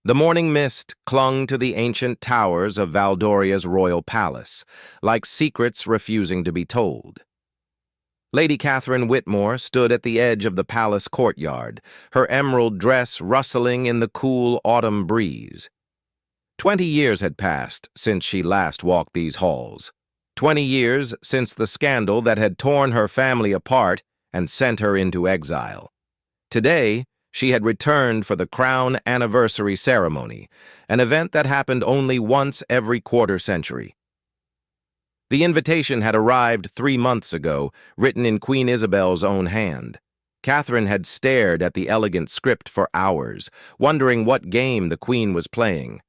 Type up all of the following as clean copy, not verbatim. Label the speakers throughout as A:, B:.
A: The morning mist clung to the ancient towers of Valdoria's royal palace, like secrets refusing to be told. Lady Catherine Whitmore stood at the edge of the palace courtyard, her emerald dress rustling in the cool autumn breeze. 20 years had passed since she last walked these halls. 20 years since the scandal that had torn her family apart and sent her into exile. Today, she had returned for the crown anniversary ceremony, an event that happened only once every quarter-century. The invitation had arrived 3 months ago, written in Queen Isabel's own hand. Catherine had stared at the elegant script for hours, wondering what game the Queen was playing.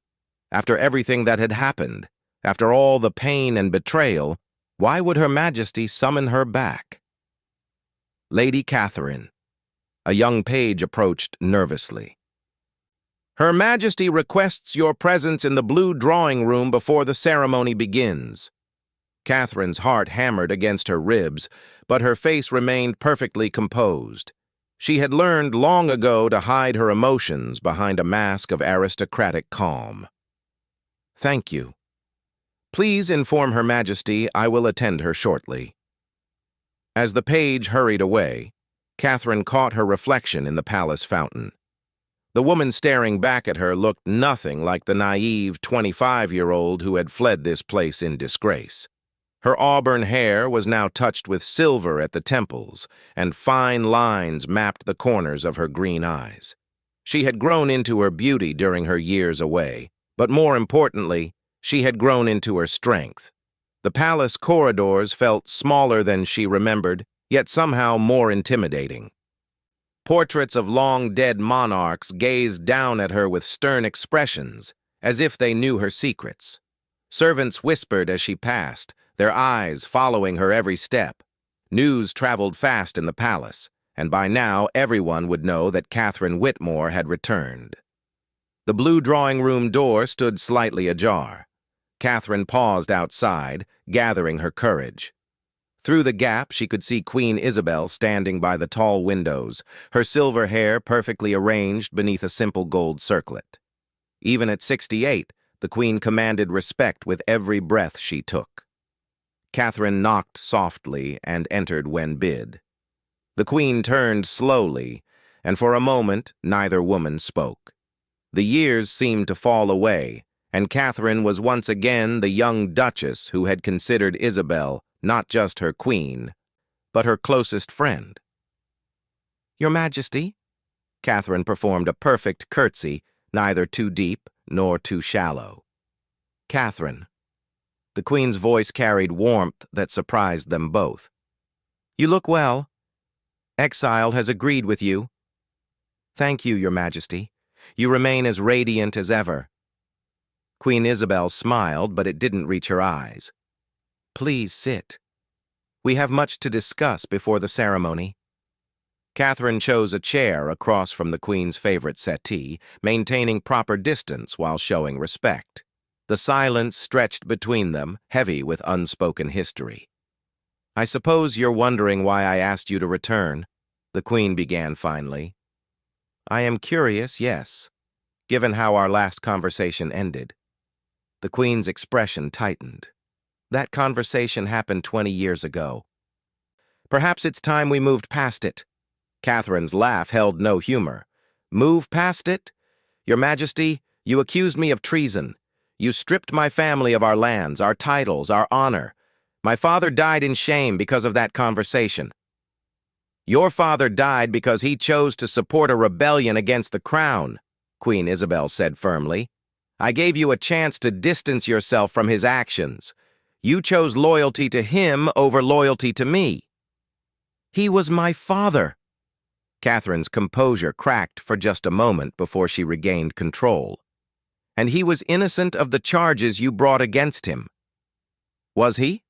A: After everything that had happened, after all the pain and betrayal, why would Her Majesty summon her back? Lady Catherine. A young page approached nervously. Her Majesty requests your presence in the blue drawing room before the ceremony begins. Catherine's heart hammered against her ribs, but her face remained perfectly composed. She had learned long ago to hide her emotions behind a mask of aristocratic calm. Thank you. Please inform Her Majesty I will attend her shortly. As the page hurried away, Catherine caught her reflection in the palace fountain. The woman staring back at her looked nothing like the naive 25-year-old who had fled this place in disgrace. Her auburn hair was now touched with silver at the temples, and fine lines mapped the corners of her green eyes. She had grown into her beauty during her years away, but more importantly, she had grown into her strength. The palace corridors felt smaller than she remembered, yet somehow more intimidating. Portraits of long-dead monarchs gazed down at her with stern expressions, as if they knew her secrets. Servants whispered as she passed, their eyes following her every step. News traveled fast in the palace, and by now everyone would know that Catherine Whitmore had returned. The blue drawing room door stood slightly ajar. Catherine paused outside, gathering her courage. Through the gap, she could see Queen Isabel standing by the tall windows, her silver hair perfectly arranged beneath a simple gold circlet. Even at 68, the Queen commanded respect with every breath she took. Catherine knocked softly and entered when bid. The Queen turned slowly, and for a moment neither woman spoke. The years seemed to fall away, and Catherine was once again the young duchess who had considered Isabel not just her queen, but her closest friend. Your Majesty? Catherine performed a perfect curtsy, neither too deep nor too shallow. Catherine. The Queen's voice carried warmth that surprised them both. You look well. Exile has agreed with you. Thank you, Your Majesty. You remain as radiant as ever. Queen Isabel smiled, but it didn't reach her eyes. Please sit. We have much to discuss before the ceremony. Catherine chose a chair across from the Queen's favorite settee, maintaining proper distance while showing respect. The silence stretched between them, heavy with unspoken history. I suppose you're wondering why I asked you to return, the Queen began finally. I am curious, yes, given how our last conversation ended. The Queen's expression tightened. That conversation happened 20 years ago. Perhaps it's time we moved past it. Catherine's laugh held no humor. Move past it? Your Majesty, you accused me of treason. You stripped my family of our lands, our titles, our honor. My father died in shame because of that conversation. Your father died because he chose to support a rebellion against the crown, Queen Isabel said firmly. I gave you a chance to distance yourself from his actions. You chose loyalty to him over loyalty to me. He was my father. Catherine's composure cracked for just a moment before she regained control. And he was innocent of the charges you brought against him. Was he?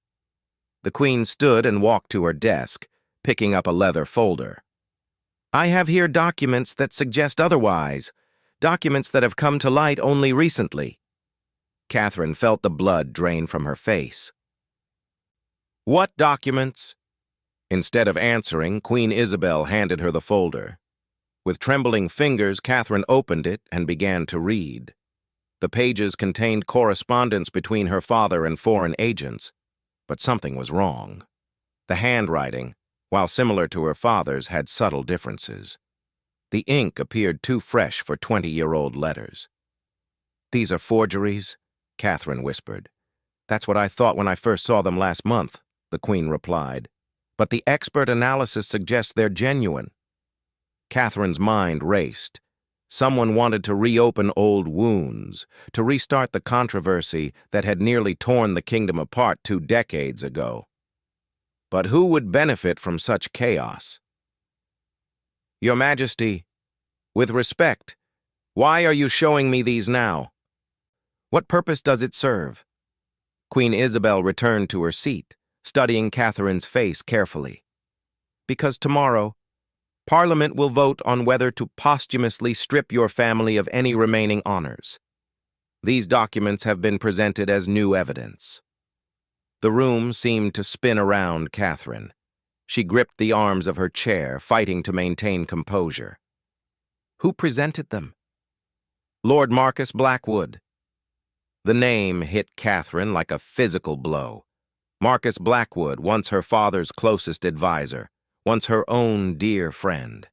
A: The Queen stood and walked to her desk, picking up a leather folder. I have here documents that suggest otherwise, documents that have come to light only recently. Catherine felt the blood drain from her face. What documents? Instead of answering, Queen Isabel handed her the folder. With trembling fingers, Catherine opened it and began to read. The pages contained correspondence between her father and foreign agents, but something was wrong. The handwriting, while similar to her father's, had subtle differences. The ink appeared too fresh for 20-year-old letters. "These are forgeries," Catherine whispered. "That's what I thought when I first saw them last month," the Queen replied. "But the expert analysis suggests they're genuine." Catherine's mind raced. Someone wanted to reopen old wounds, to restart the controversy that had nearly torn the kingdom apart 2 decades ago. But who would benefit from such chaos? "Your Majesty, with respect, why are you showing me these now? What purpose does it serve?" Queen Isabel returned to her seat, studying Catherine's face carefully. "Because tomorrow, Parliament will vote on whether to posthumously strip your family of any remaining honors. These documents have been presented as new evidence." The room seemed to spin around Catherine. She gripped the arms of her chair, fighting to maintain composure. "Who presented them?" "Lord Marcus Blackwood." The name hit Catherine like a physical blow. Marcus Blackwood, once her father's closest advisor, once her own dear friend.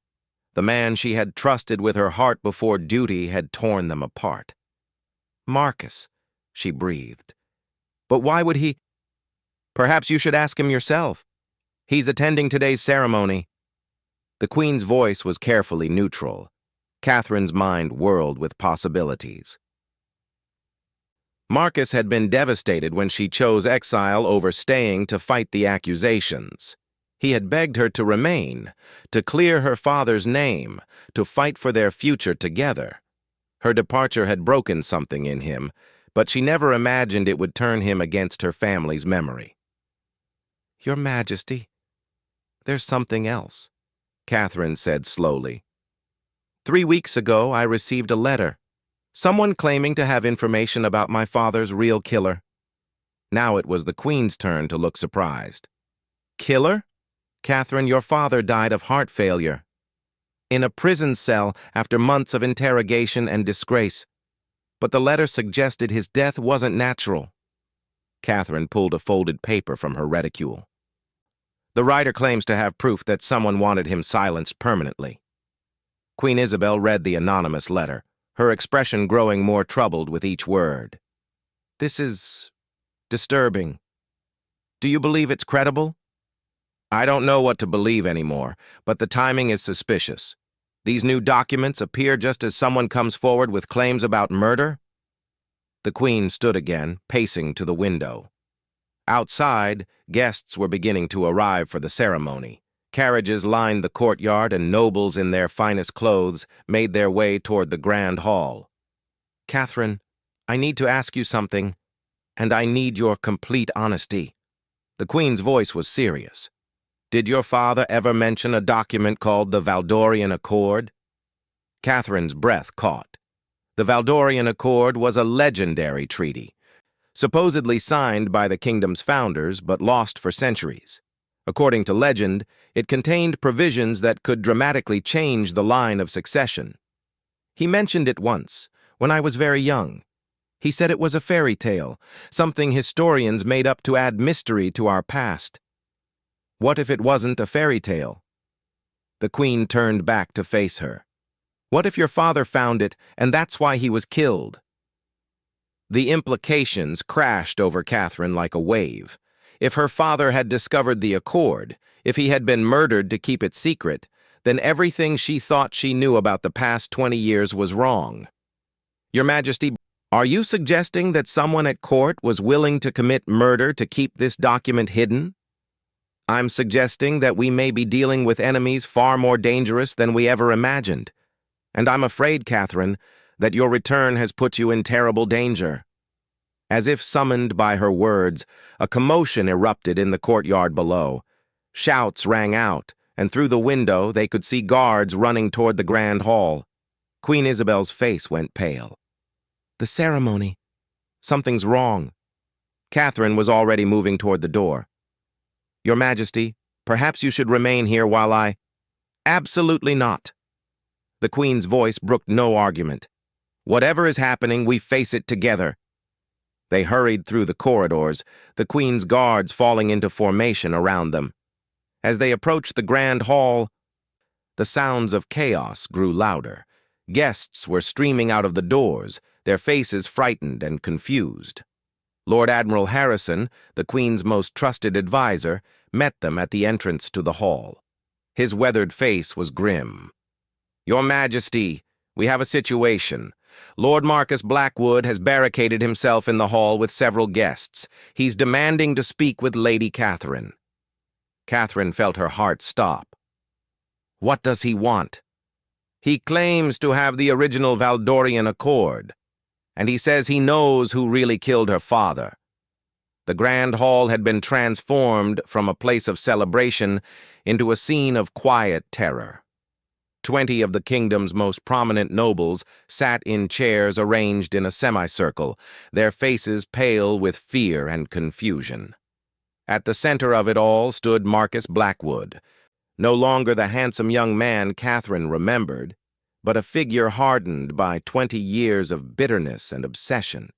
A: The man she had trusted with her heart before duty had torn them apart. "Marcus," she breathed. "But why would he—" "Perhaps you should ask him yourself. He's attending today's ceremony." The Queen's voice was carefully neutral. Catherine's mind whirled with possibilities. Marcus had been devastated when she chose exile over staying to fight the accusations. He had begged her to remain, to clear her father's name, to fight for their future together. Her departure had broken something in him, but she never imagined it would turn him against her family's memory. "Your Majesty, there's something else," Catherine said slowly. 3 weeks ago, I received a letter. Someone claiming to have information about my father's real killer. Now it was the Queen's turn to look surprised. "Killer? Catherine, your father died of heart failure. In a prison cell after months of interrogation and disgrace. But the letter suggested his death wasn't natural." Catherine pulled a folded paper from her reticule. "The writer claims to have proof that someone wanted him silenced permanently." Queen Isabel read the anonymous letter, her expression growing more troubled with each word. "This is disturbing. Do you believe it's credible?" "I don't know what to believe anymore, but the timing is suspicious. These new documents appear just as someone comes forward with claims about murder." The Queen stood again, pacing to the window. Outside, guests were beginning to arrive for the ceremony. Carriages lined the courtyard, and nobles in their finest clothes made their way toward the grand hall. "Catherine, I need to ask you something, and I need your complete honesty." The Queen's voice was serious. "Did your father ever mention a document called the Valdorian Accord?" Catherine's breath caught. The Valdorian Accord was a legendary treaty, supposedly signed by the kingdom's founders but lost for centuries. According to legend, it contained provisions that could dramatically change the line of succession. "He mentioned it once, when I was very young. He said it was a fairy tale, something historians made up to add mystery to our past." What if it wasn't a fairy tale? The Queen turned back to face her. "What if your father found it, and that's why he was killed?" The implications crashed over Catherine like a wave. If her father had discovered the accord, if he had been murdered to keep it secret, then everything she thought she knew about the past 20 years was wrong. "Your Majesty, are you suggesting that someone at court was willing to commit murder to keep this document hidden?" "I'm suggesting that we may be dealing with enemies far more dangerous than we ever imagined. And I'm afraid, Catherine, that your return has put you in terrible danger." As if summoned by her words, a commotion erupted in the courtyard below. Shouts rang out, and through the window they could see guards running toward the grand hall. Queen Isabel's face went pale. "The ceremony. Something's wrong." Catherine was already moving toward the door. "Your Majesty, perhaps you should remain here while I—" "Absolutely not." The Queen's voice brooked no argument. "Whatever is happening, we face it together." They hurried through the corridors, the Queen's guards falling into formation around them. As they approached the grand hall, the sounds of chaos grew louder. Guests were streaming out of the doors, their faces frightened and confused. Lord Admiral Harrison, the Queen's most trusted advisor, met them at the entrance to the hall. His weathered face was grim. "Your Majesty, we have a situation. Lord Marcus Blackwood has barricaded himself in the hall with several guests. He's demanding to speak with Lady Catherine." Catherine felt her heart stop. "What does he want?" "He claims to have the original Valdorian Accord, and he says he knows who really killed her father." The grand hall had been transformed from a place of celebration into a scene of quiet terror. 20 of the kingdom's most prominent nobles sat in chairs arranged in a semicircle, their faces pale with fear and confusion. At the center of it all stood Marcus Blackwood, no longer the handsome young man Catherine remembered, but a figure hardened by 20 years of bitterness and obsession.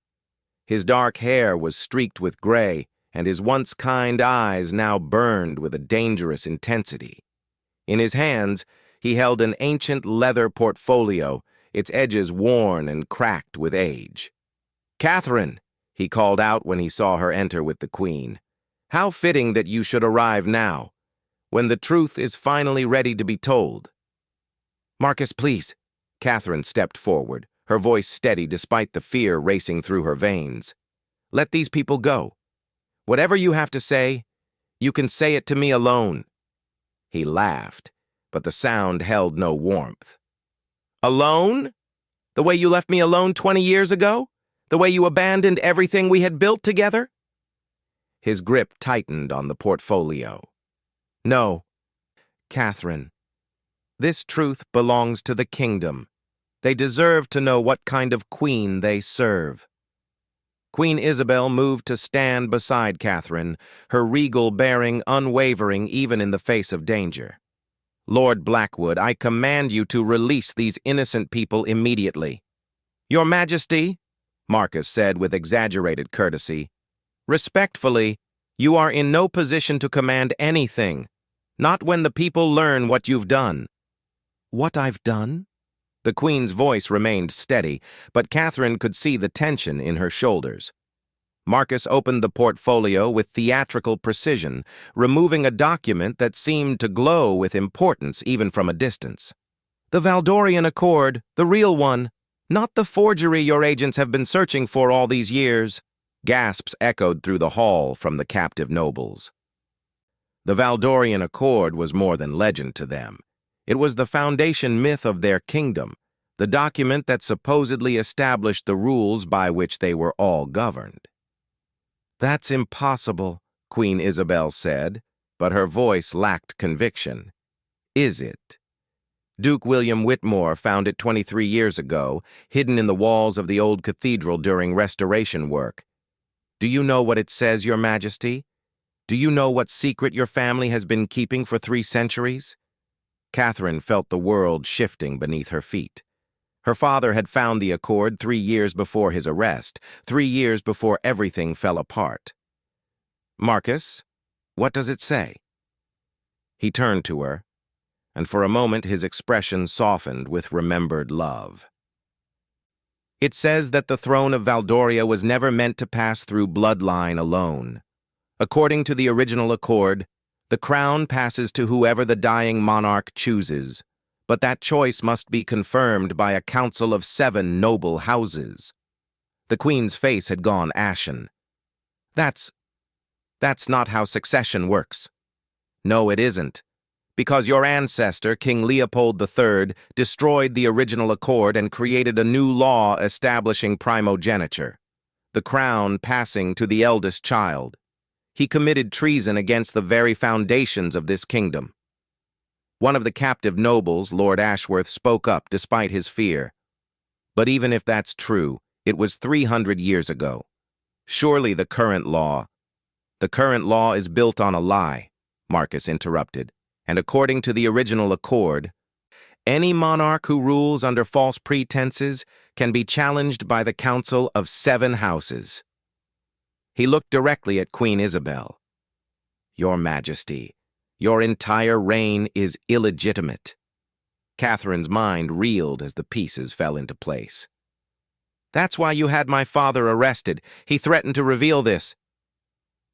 A: His dark hair was streaked with gray, and his once kind eyes now burned with a dangerous intensity. In his hands, he held an ancient leather portfolio, its edges worn and cracked with age. "Catherine," he called out when he saw her enter with the Queen, "how fitting that you should arrive now, when the truth is finally ready to be told." "Marcus, please." Catherine stepped forward, her voice steady despite the fear racing through her veins. "Let these people go. Whatever you have to say, you can say it to me alone." He laughed, but the sound held no warmth. "Alone? The way you left me alone 20 years ago? The way you abandoned everything we had built together?" His grip tightened on the portfolio. "No, Catherine. This truth belongs to the kingdom. They deserve to know what kind of queen they serve." Queen Isabel moved to stand beside Catherine, her regal bearing unwavering even in the face of danger. "Lord Blackwood, I command you to release these innocent people immediately." "Your Majesty," Marcus said with exaggerated courtesy, "respectfully, you are in no position to command anything, not when the people learn what you've done." "What I've done?" The Queen's voice remained steady, but Catherine could see the tension in her shoulders. Marcus opened the portfolio with theatrical precision, removing a document that seemed to glow with importance even from a distance. "The Valdorian Accord, the real one, not the forgery your agents have been searching for all these years." Gasps echoed through the hall from the captive nobles. The Valdorian Accord was more than legend to them. It was the foundation myth of their kingdom, the document that supposedly established the rules by which they were all governed. "That's impossible," Queen Isabel said, but her voice lacked conviction. "Is it? Duke William Whitmore found it 23 years ago, hidden in the walls of the old cathedral during restoration work. Do you know what it says, Your Majesty? Do you know what secret your family has been keeping for 3 centuries? Catherine felt the world shifting beneath her feet. Her father had found the accord 3 years before his arrest, 3 years before everything fell apart. "Marcus, what does it say?" He turned to her, and for a moment his expression softened with remembered love. "It says that the throne of Valdoria was never meant to pass through bloodline alone. According to the original accord, the crown passes to whoever the dying monarch chooses, but that choice must be confirmed by a council of 7 noble houses." The Queen's face had gone ashen. That's not how succession works." "No, it isn't. Because your ancestor, King Leopold III, destroyed the original accord and created a new law establishing primogeniture, the crown passing to the eldest child. He committed treason against the very foundations of this kingdom." One of the captive nobles, Lord Ashworth, spoke up despite his fear. "But even if that's true, it was 300 years ago. Surely the current law..." "The current law is built on a lie," Marcus interrupted, "and according to the original accord, Any monarch who rules under false pretenses can be challenged by the Council of 7 Houses. He looked directly at Queen Isabel. Your Majesty, your entire reign is illegitimate. Catherine's mind reeled as the pieces fell into place. That's why you had my father arrested. He threatened to reveal this.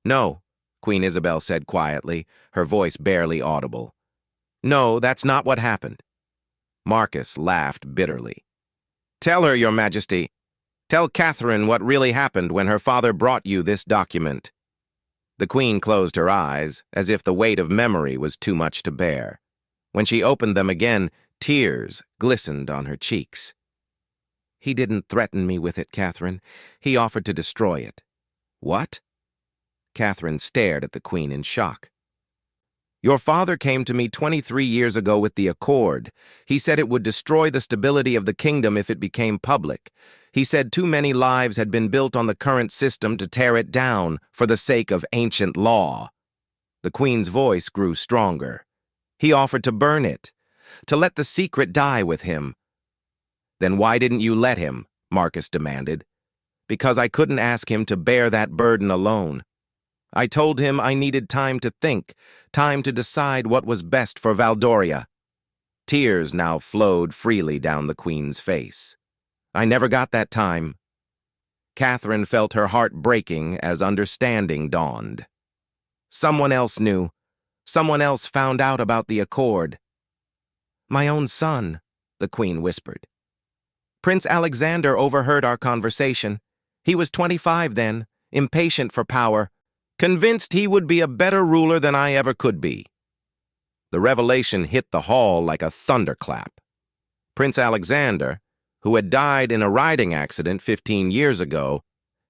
A: No, Queen Isabel said quietly, her voice barely audible. No, that's not what happened. Marcus laughed bitterly. Tell her, Your Majesty. Tell Catherine what really happened when her father brought you this document. The Queen closed her eyes, as if the weight of memory was too much to bear. When she opened them again, tears glistened on her cheeks. He didn't threaten me with it, Catherine. He offered to destroy it. What? Catherine stared at the Queen in shock. Your father came to me 23 years ago with the Accord. He said it would destroy the stability of the kingdom if it became public. He said too many lives had been built on the current system to tear it down for the sake of ancient law. The Queen's voice grew stronger. He offered to burn it, to let the secret die with him. Then why didn't you let him? Marcus demanded. Because I couldn't ask him to bear that burden alone. I told him I needed time to think, time to decide what was best for Valdoria. Tears now flowed freely down the Queen's face. I never got that time. Catherine felt her heart breaking as understanding dawned. Someone else knew. Someone else found out about the Accord. My own son, the Queen whispered. Prince Alexander overheard our conversation. He was 25 then, impatient for power, convinced he would be a better ruler than I ever could be. The revelation hit the hall like a thunderclap. Prince Alexander, who had died in a riding accident 15 years ago,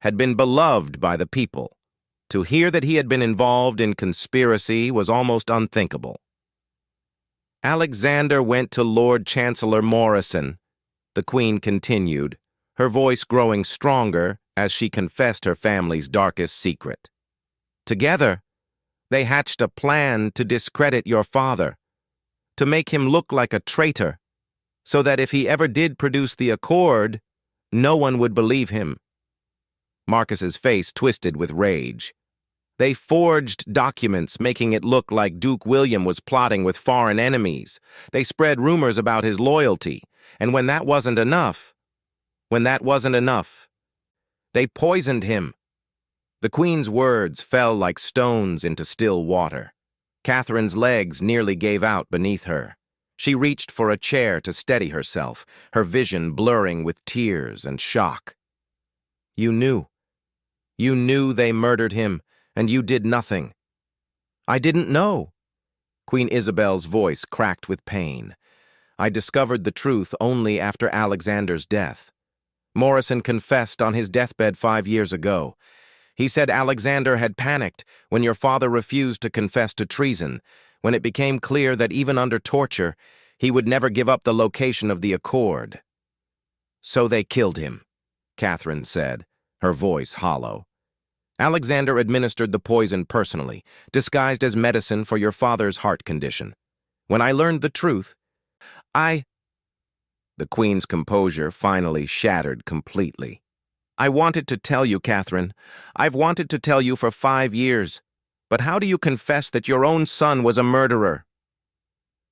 A: had been beloved by the people. To hear that he had been involved in conspiracy was almost unthinkable. Alexander went to Lord Chancellor Morrison, the Queen continued, her voice growing stronger as she confessed her family's darkest secret. Together, they hatched a plan to discredit your father, to make him look like a traitor, so that if he ever did produce the Accord, no one would believe him. Marcus's face twisted with rage. They forged documents making it look like Duke William was plotting with foreign enemies. They spread rumors about his loyalty, and when that wasn't enough, they poisoned him. The Queen's words fell like stones into still water. Catherine's legs nearly gave out beneath her. She reached for a chair to steady herself, her vision blurring with tears and shock. You knew. You knew they murdered him, and you did nothing. I didn't know. Queen Isabel's voice cracked with pain. I discovered the truth only after Alexander's death. Morrison confessed on his deathbed 5 years ago. He said Alexander had panicked when your father refused to confess to treason, when it became clear that even under torture, he would never give up the location of the Accord. So they killed him, Catherine said, her voice hollow. Alexander administered the poison personally, disguised as medicine for your father's heart condition. When I learned the truth, The Queen's composure finally shattered completely. I wanted to tell you, Catherine. I've wanted to tell you for 5 years. But how do you confess that your own son was a murderer?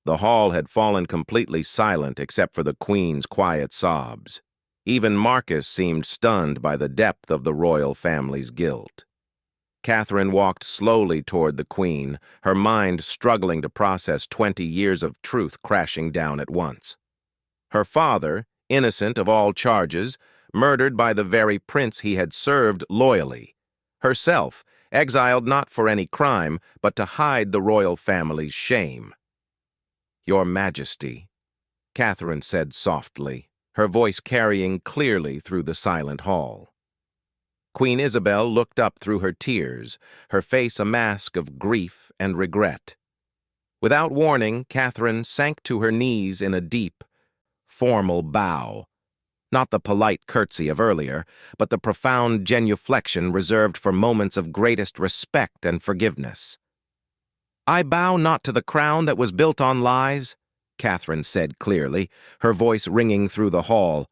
A: The hall had fallen completely silent except for the Queen's quiet sobs. Even Marcus seemed stunned by the depth of the royal family's guilt. Catherine walked slowly toward the Queen, her mind struggling to process 20 years of truth crashing down at once. Her father, innocent of all charges, murdered by the very prince he had served loyally. Herself, exiled not for any crime, but to hide the royal family's shame. Your Majesty, Catherine said softly, her voice carrying clearly through the silent hall. Queen Isabel looked up through her tears, her face a mask of grief and regret. Without warning, Catherine sank to her knees in a deep, formal bow. Not the polite curtsy of earlier, but the profound genuflection reserved for moments of greatest respect and forgiveness. I bow not to the crown that was built on lies, Catherine said clearly, her voice ringing through the hall,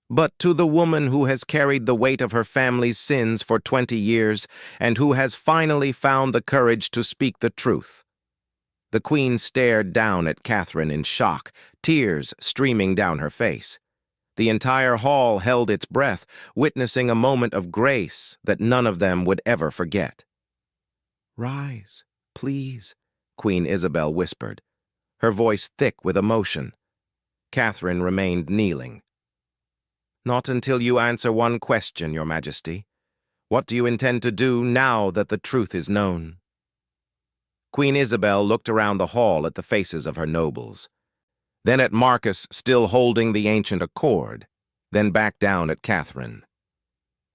A: "but to the woman who has carried the weight of her family's sins for 20 years and who has finally found the courage to speak the truth." The Queen stared down at Catherine in shock, tears streaming down her face. The entire hall held its breath, witnessing a moment of grace that none of them would ever forget. "Rise, please," Queen Isabel whispered, her voice thick with emotion. Catherine remained kneeling. "Not until you answer one question, Your Majesty. What do you intend to do now that the truth is known?" Queen Isabel looked around the hall at the faces of her nobles, then at Marcus still holding the ancient accord, then back down at Catherine.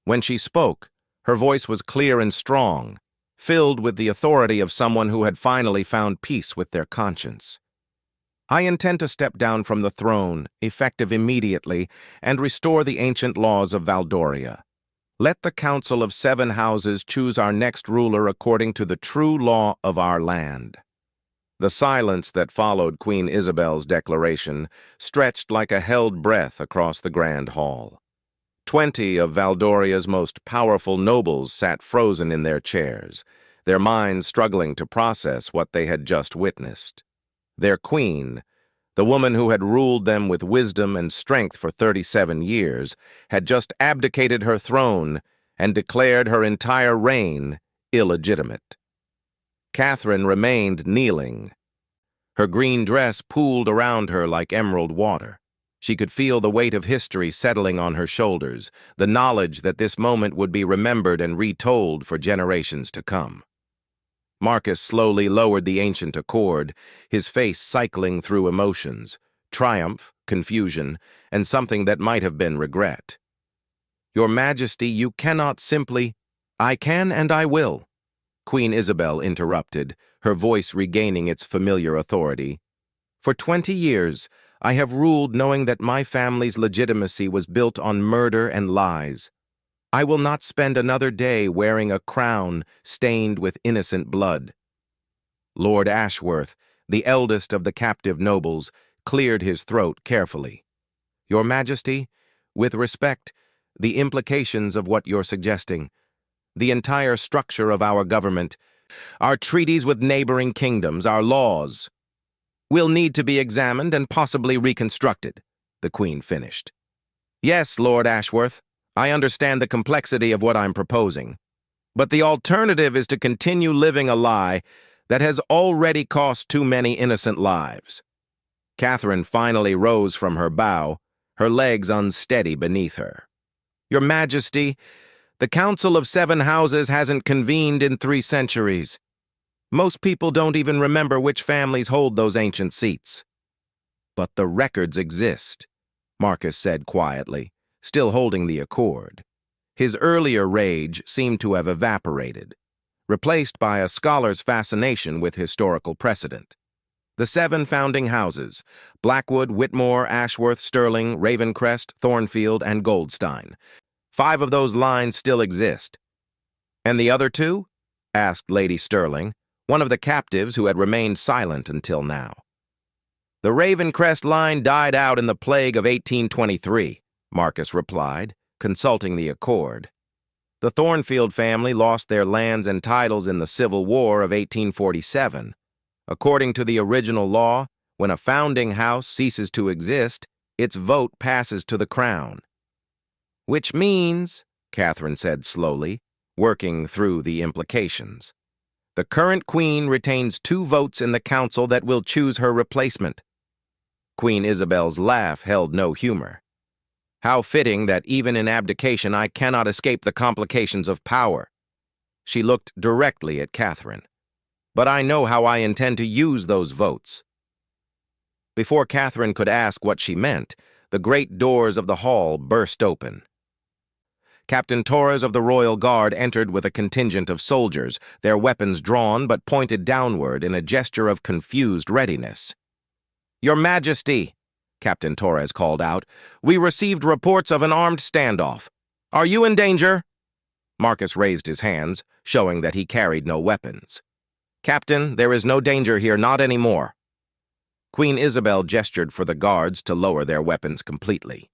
A: When she spoke, her voice was clear and strong, filled with the authority of someone who had finally found peace with their conscience. "I intend to step down from the throne, effective immediately, and restore the ancient laws of Valdoria. Let the Council of 7 Houses choose our next ruler according to the true law of our land." The silence that followed Queen Isabel's declaration stretched like a held breath across the grand hall. 20 of Valdoria's most powerful nobles sat frozen in their chairs, their minds struggling to process what they had just witnessed. Their queen, the woman who had ruled them with wisdom and strength for 37 years, had just abdicated her throne and declared her entire reign illegitimate. Catherine remained kneeling. Her green dress pooled around her like emerald water. She could feel the weight of history settling on her shoulders, the knowledge that this moment would be remembered and retold for generations to come. Marcus slowly lowered the ancient accord, his face cycling through emotions, triumph, confusion, and something that might have been regret. "Your Majesty, you cannot simply—" "I can and I will," Queen Isabel interrupted, her voice regaining its familiar authority. "For 20 years, I have ruled knowing that my family's legitimacy was built on murder and lies. I will not spend another day wearing a crown stained with innocent blood." Lord Ashworth, the eldest of the captive nobles, cleared his throat carefully. "Your Majesty, with respect, the implications of what you're suggesting, the entire structure of our government, our treaties with neighboring kingdoms, our laws, will need to be examined and possibly reconstructed," the Queen finished. "Yes, Lord Ashworth, I understand the complexity of what I'm proposing, but the alternative is to continue living a lie that has already cost too many innocent lives." Catherine finally rose from her bow, her legs unsteady beneath her. "Your Majesty, the Council of 7 Houses hasn't convened in 3 centuries. Most people don't even remember which families hold those ancient seats." "But the records exist," Marcus said quietly, still holding the accord. His earlier rage seemed to have evaporated, replaced by a scholar's fascination with historical precedent. The 7 founding houses, Blackwood, Whitmore, Ashworth, Stirling, Ravencrest, Thornfield, and Goldstein. 5 of those lines still exist. "And the other 2? Asked Lady Stirling, one of the captives who had remained silent until now. "The Ravencrest line died out in the plague of 1823, Marcus replied, consulting the accord. "The Thornfield family lost their lands and titles in the Civil War of 1847. According to the original law, when a founding house ceases to exist, its vote passes to the crown." "Which means," Catherine said slowly, working through the implications, "the current queen retains 2 votes in the council that will choose her replacement." Queen Isabel's laugh held no humor. "How fitting that even in abdication I cannot escape the complications of power." She looked directly at Catherine. "But I know how I intend to use those votes." Before Catherine could ask what she meant, the great doors of the hall burst open. Captain Torres of the Royal Guard entered with a contingent of soldiers, their weapons drawn but pointed downward in a gesture of confused readiness. "Your Majesty," Captain Torres called out, "we received reports of an armed standoff. Are you in danger?" Marcus raised his hands, showing that he carried no weapons. "Captain, there is no danger here, not anymore." Queen Isabel gestured for the guards to lower their weapons completely.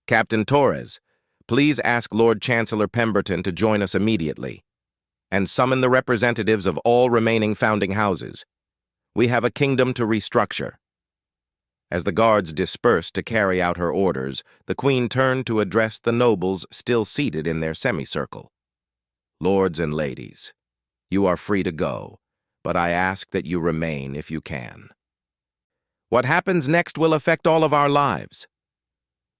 A: "Captain Torres, please ask Lord Chancellor Pemberton to join us immediately, and summon the representatives of all remaining founding houses. We have a kingdom to restructure." As the guards dispersed to carry out her orders, the Queen turned to address the nobles still seated in their semicircle. "Lords and ladies, you are free to go, but I ask that you remain if you can. What happens next will affect all of our lives."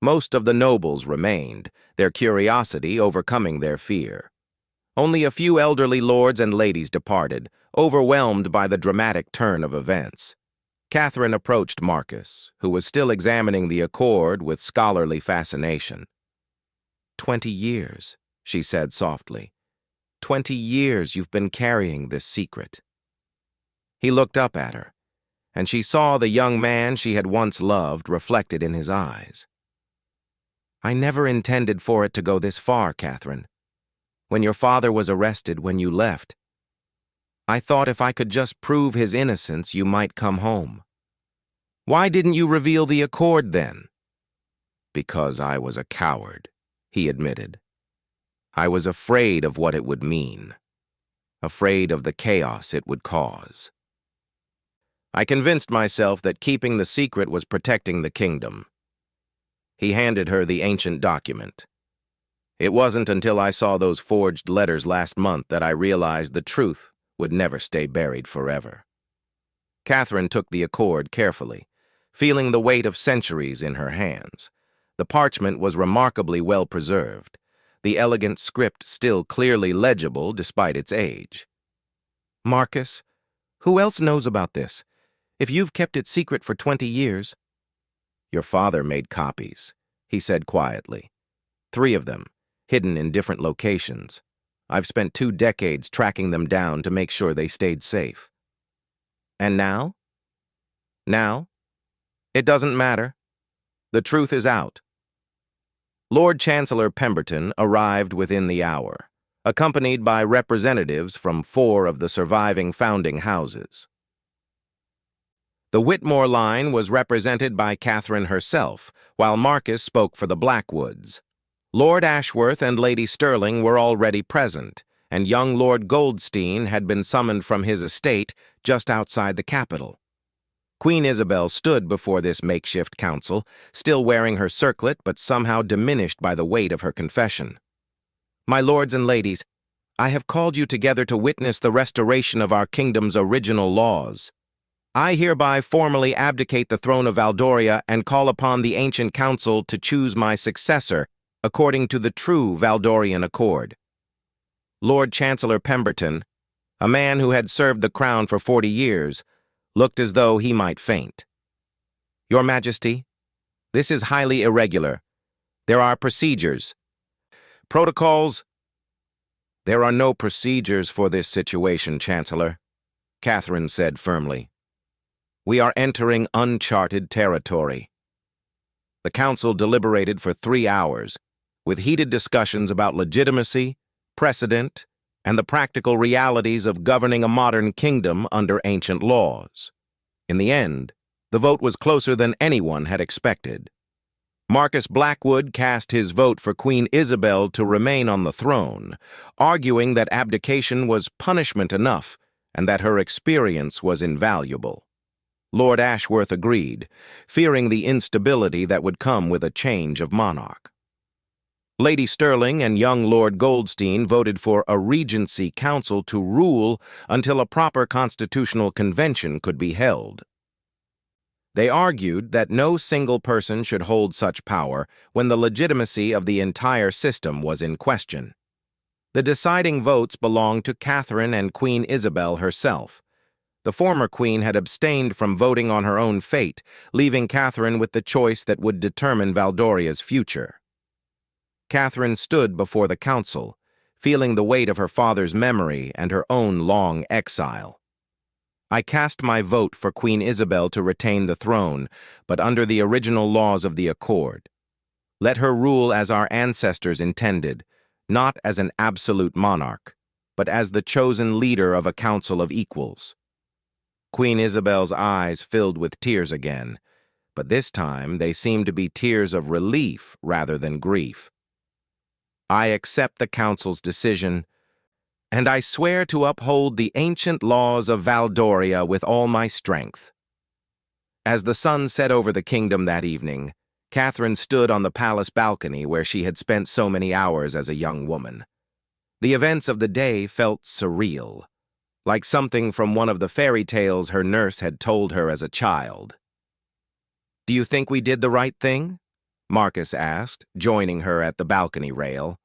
A: Most of the nobles remained, their curiosity overcoming their fear. Only a few elderly lords and ladies departed, overwhelmed by the dramatic turn of events. Catherine approached Marcus, who was still examining the accord with scholarly fascination. 20 years, she said softly. 20 years you've been carrying this secret." He looked up at her, and she saw the young man she had once loved reflected in his eyes. "I never intended for it to go this far, Catherine. When your father was arrested when you left, I thought if I could just prove his innocence, you might come home. Why didn't you reveal the accord then?" "Because I was a coward," he admitted. "I was afraid of what it would mean, afraid of the chaos it would cause. I convinced myself that keeping the secret was protecting the kingdom." He handed her the ancient document. "It wasn't until I saw those forged letters last month that I realized the truth would never stay buried forever." Catherine took the accord carefully, feeling the weight of centuries in her hands. The parchment was remarkably well preserved, the elegant script still clearly legible despite its age. "Marcus, who else knows about this? If you've kept it secret for 20 years... "Your father made copies," he said quietly. 3 of them, hidden in different locations. I've spent 2 decades tracking them down to make sure they stayed safe." "And now?" "Now? It doesn't matter. The truth is out." Lord Chancellor Pemberton arrived within the hour, accompanied by representatives from 4 of the surviving founding houses. The Whitmore line was represented by Catherine herself, while Marcus spoke for the Blackwoods. Lord Ashworth and Lady Stirling were already present, and young Lord Goldstein had been summoned from his estate just outside the capital. Queen Isabel stood before this makeshift council, still wearing her circlet but somehow diminished by the weight of her confession. "My lords and ladies, I have called you together to witness the restoration of our kingdom's original laws. I hereby formally abdicate the throne of Valdoria and call upon the ancient council to choose my successor according to the true Valdorian accord." Lord Chancellor Pemberton, a man who had served the crown for 40 years, looked as though he might faint. "Your Majesty, this is highly irregular. There are procedures. Protocols." "There are no procedures for this situation, Chancellor," Catherine said firmly. "We are entering uncharted territory." The council deliberated for 3 hours, with heated discussions about legitimacy, precedent, and the practical realities of governing a modern kingdom under ancient laws. In the end, the vote was closer than anyone had expected. Marcus Blackwood cast his vote for Queen Isabel to remain on the throne, arguing that abdication was punishment enough and that her experience was invaluable. Lord Ashworth agreed, fearing the instability that would come with a change of monarch. Lady Stirling and young Lord Goldstein voted for a regency council to rule until a proper constitutional convention could be held. They argued that no single person should hold such power when the legitimacy of the entire system was in question. The deciding votes belonged to Catherine and Queen Isabel herself. The former queen had abstained from voting on her own fate, leaving Catherine with the choice that would determine Valdoria's future. Catherine stood before the council, feeling the weight of her father's memory and her own long exile. "I cast my vote for Queen Isabel to retain the throne, but under the original laws of the accord. Let her rule as our ancestors intended, not as an absolute monarch, but as the chosen leader of a council of equals." Queen Isabel's eyes filled with tears again, but this time they seemed to be tears of relief rather than grief. I accept the council's decision, and I swear to uphold the ancient laws of Valdoria with all my strength. As the sun set over the kingdom that evening, Catherine stood on the palace balcony where she had spent so many hours as a young woman. The events of the day felt surreal, like something from one of the fairy tales her nurse had told her as a child. "Do you think we did the right thing?" Marcus asked, joining her at the balcony rail.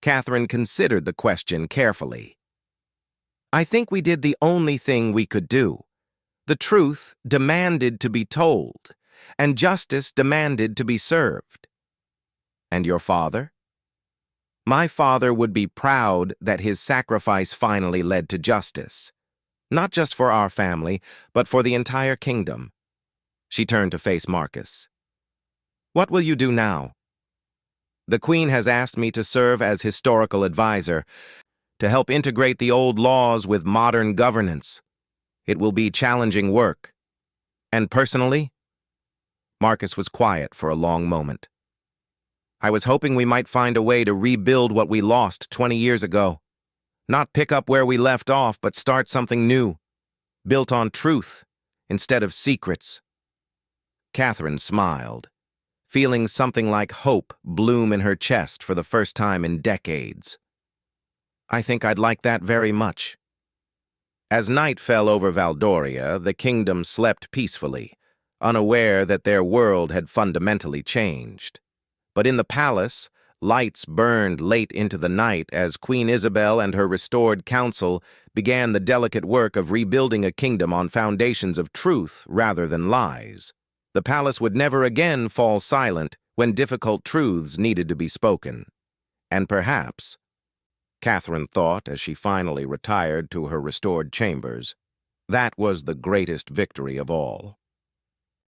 A: Catherine considered the question carefully. "I think we did the only thing we could do. The truth demanded to be told, and justice demanded to be served." "And your father?" "My father would be proud that his sacrifice finally led to justice, not just for our family, but for the entire kingdom." She turned to face Marcus. "What will you do now?" "The Queen has asked me to serve as historical advisor, to help integrate the old laws with modern governance. It will be challenging work." "And personally?" Marcus was quiet for a long moment. "I was hoping we might find a way to rebuild what we lost 20 years ago. Not pick up where we left off, but start something new, built on truth instead of secrets." Catherine smiled, feeling something like hope bloom in her chest for the first time in decades. "I think I'd like that very much." As night fell over Valdoria, the kingdom slept peacefully, unaware that their world had fundamentally changed. But in the palace, lights burned late into the night as Queen Isabel and her restored council began the delicate work of rebuilding a kingdom on foundations of truth rather than lies. The palace would never again fall silent when difficult truths needed to be spoken. And perhaps, Catherine thought as she finally retired to her restored chambers, that was the greatest victory of all.